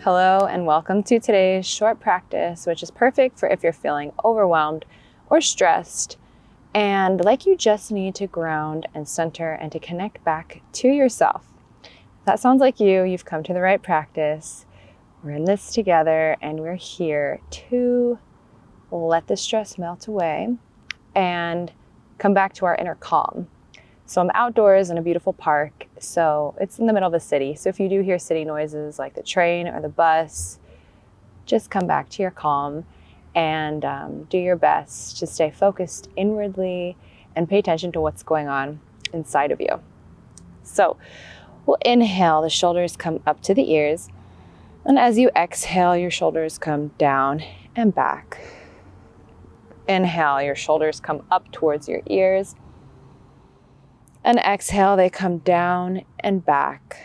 Hello and welcome to today's short practice, which is perfect for if you're feeling overwhelmed or stressed and like you just need to ground and center and to connect back to yourself. If that sounds like you've come to the right practice. We're in this together and we're here to let the stress melt away and come back to our inner calm. So I'm outdoors in a beautiful park, so it's in the middle of the city. So if you do hear city noises like the train or the bus, just come back to your calm and do your best to stay focused inwardly and pay attention to what's going on inside of you. So we'll inhale, the shoulders come up to the ears. And as you exhale, your shoulders come down and back. Inhale, your shoulders come up towards your ears. And exhale, they come down and back.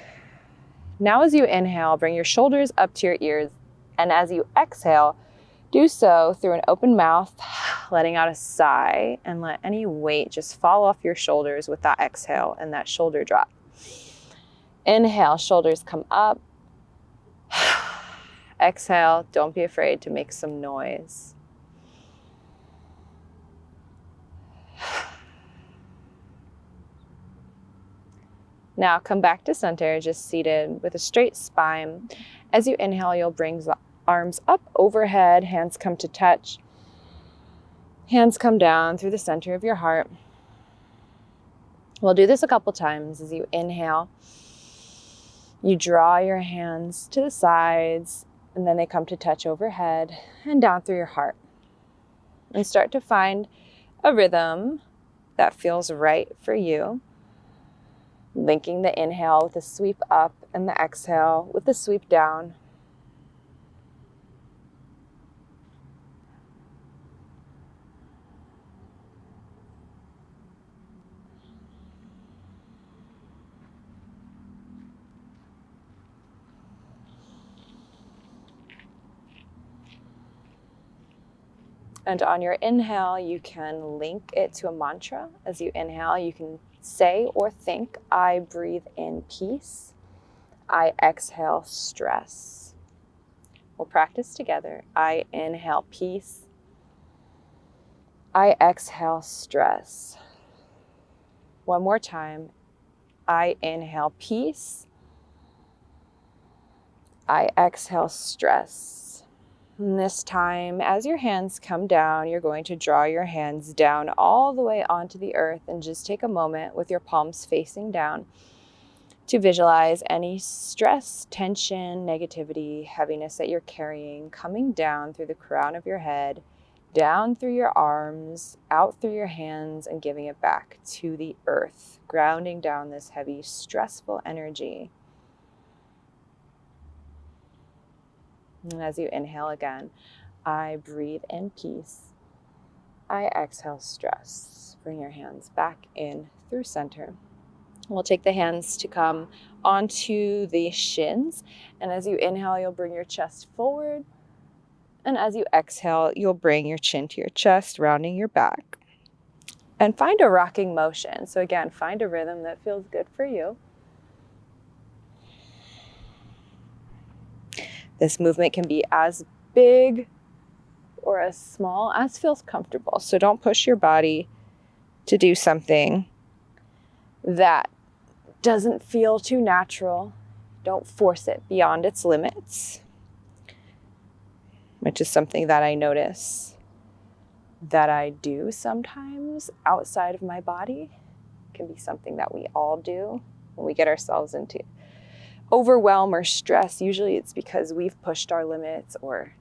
Now as you inhale, bring your shoulders up to your ears. And as you exhale, do so through an open mouth, letting out a sigh, and let any weight just fall off your shoulders with that exhale and that shoulder drop. Inhale, shoulders come up. Exhale, don't be afraid to make some noise. Now come back to center, just seated with a straight spine. As you inhale, you'll bring the arms up overhead, hands come to touch. Hands come down through the center of your heart. We'll do this a couple times. As you inhale, you draw your hands to the sides, and then they come to touch overhead and down through your heart. And start to find a rhythm that feels right for you. Linking the inhale with a sweep up and the exhale with the sweep down. And on your inhale, you can link it to a mantra. As you inhale, you can say or think, I breathe in peace. I exhale stress. We'll practice together. I inhale peace. I exhale stress. One more time. I inhale peace. I exhale stress. And this time, as your hands come down, you're going to draw your hands down all the way onto the earth and just take a moment with your palms facing down to visualize any stress, tension, negativity, heaviness that you're carrying coming down through the crown of your head, down through your arms, out through your hands, and giving it back to the earth, grounding down this heavy, stressful energy. And as you inhale again, I breathe in peace. I exhale stress. Bring your hands back in through center. We'll take the hands to come onto the shins. And as you inhale, you'll bring your chest forward. And as you exhale, you'll bring your chin to your chest, rounding your back. And find a rocking motion. So again, find a rhythm that feels good for you. This movement can be as big or as small as feels comfortable. So don't push your body to do something that doesn't feel too natural. Don't force it beyond its limits, which is something that I notice that I do sometimes outside of my body. It can be something that we all do when we get ourselves into overwhelm or stress. Usually it's because we've pushed our limits or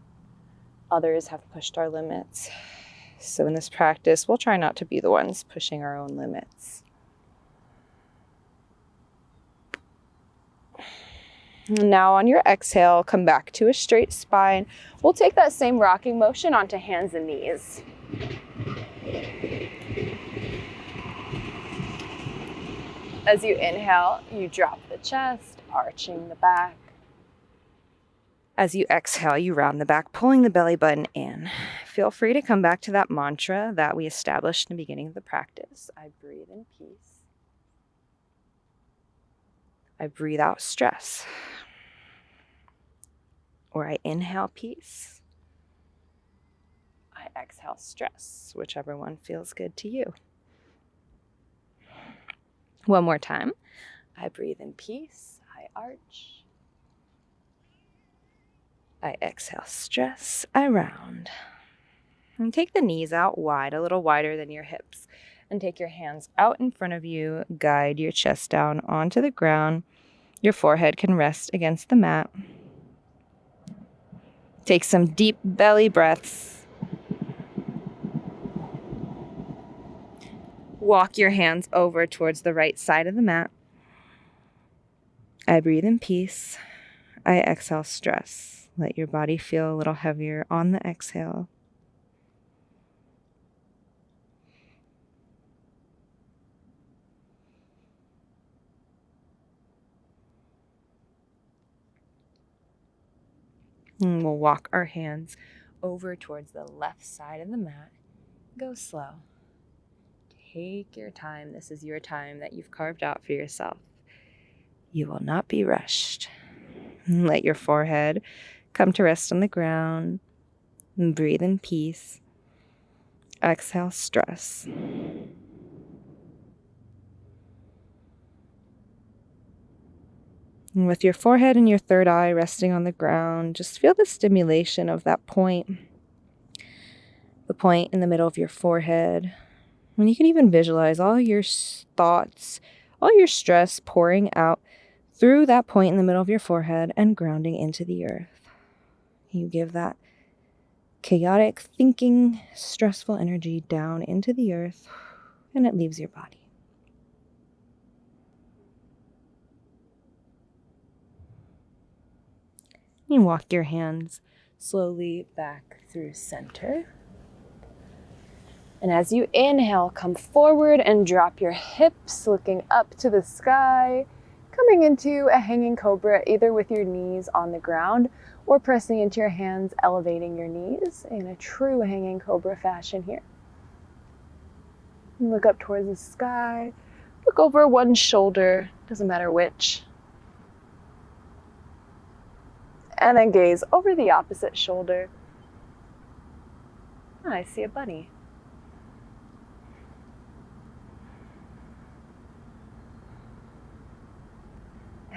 others have pushed our limits. So in this practice, we'll try not to be the ones pushing our own limits. Now on your exhale, come back to a straight spine. We'll take that same rocking motion onto hands and knees. As you inhale, you drop the chest, arching the back. As you exhale, you round the back, pulling the belly button in. Feel free to come back to that mantra that we established in the beginning of the practice. I breathe in peace. I breathe out stress. or I inhale peace. I exhale stress, whichever one feels good to you. One more time. I breathe in peace. I arch. I exhale stress. I round. And take the knees out wide, a little wider than your hips. And take your hands out in front of you. Guide your chest down onto the ground. Your forehead can rest against the mat. Take some deep belly breaths. Walk your hands over towards the right side of the mat. I breathe in peace. I exhale stress. Let your body feel a little heavier on the exhale. And we'll walk our hands over towards the left side of the mat. Go slow. Take your time. This is your time that you've carved out for yourself. You will not be rushed. Let your forehead come to rest on the ground. And breathe in peace. Exhale stress. And with your forehead and your third eye resting on the ground, just feel the stimulation of that point. The point in the middle of your forehead. And you can even visualize all your thoughts, all your stress pouring out through that point in the middle of your forehead and grounding into the earth. You give that chaotic thinking, stressful energy down into the earth, and it leaves your body. You walk your hands slowly back through center. And as you inhale, come forward and drop your hips, looking up to the sky, coming into a hanging cobra, either with your knees on the ground or pressing into your hands, elevating your knees in a true hanging cobra fashion here. Look up towards the sky, look over one shoulder, doesn't matter which. And then gaze over the opposite shoulder. Oh, I see a bunny.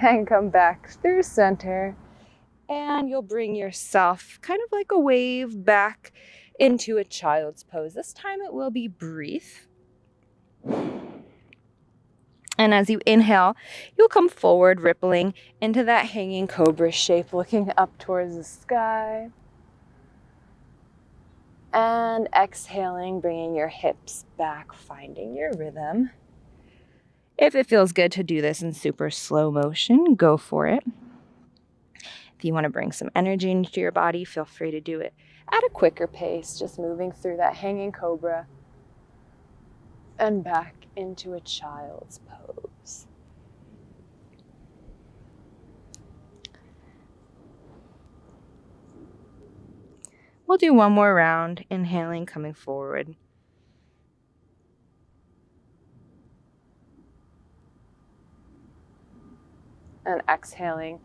And come back through center. And you'll bring yourself kind of like a wave back into a child's pose. This time it will be brief. And as you inhale, you'll come forward, rippling into that hanging cobra shape, looking up towards the sky. And exhaling, bringing your hips back, finding your rhythm. If it feels good to do this in super slow motion, go for it. If you want to bring some energy into your body, feel free to do it at a quicker pace, just moving through that hanging cobra and back into a child's pose. We'll do one more round, inhaling, coming forward. And exhaling,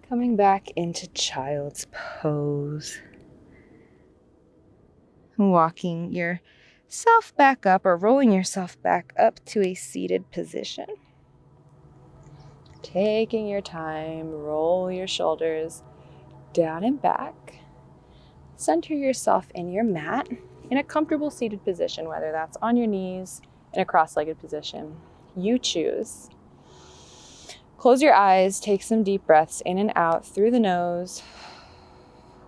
coming back into child's pose. Walking yourself back up or rolling yourself back up to a seated position. Taking your time, roll your shoulders down and back. Center yourself in your mat in a comfortable seated position, whether that's on your knees, in a cross-legged position. You choose. Close your eyes, take some deep breaths in and out through the nose.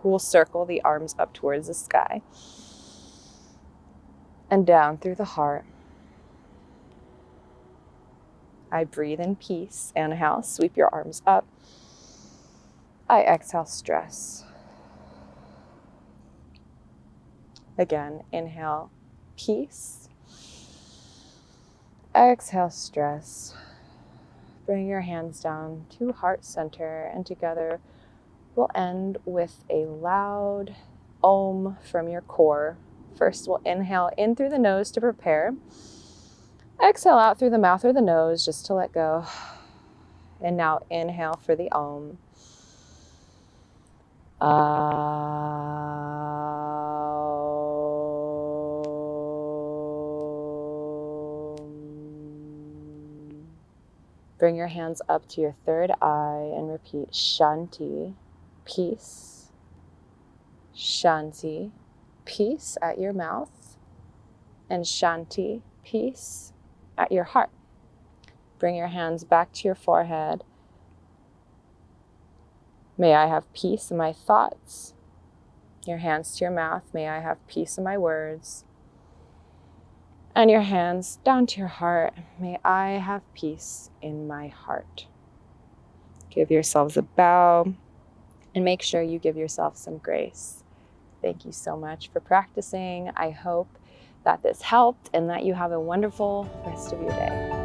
We'll circle the arms up towards the sky and down through the heart. I breathe in peace. Inhale, sweep your arms up. I exhale, stress. Again, inhale, peace. Exhale, stress. Bring your hands down to heart center, and together we'll end with a loud Om from your core. First, we'll inhale in through the nose to prepare. Exhale out through the mouth or the nose just to let go. And now inhale for the Om. Bring your hands up to your third eye and repeat Shanti, peace. Shanti, peace at your mouth. And Shanti, peace at your heart. Bring your hands back to your forehead. May I have peace in my thoughts. Your hands to your mouth. May I have peace in my words. And your hands down to your heart. May I have peace in my heart. Give yourselves a bow and make sure you give yourself some grace. Thank you so much for practicing. I hope that this helped and that you have a wonderful rest of your day.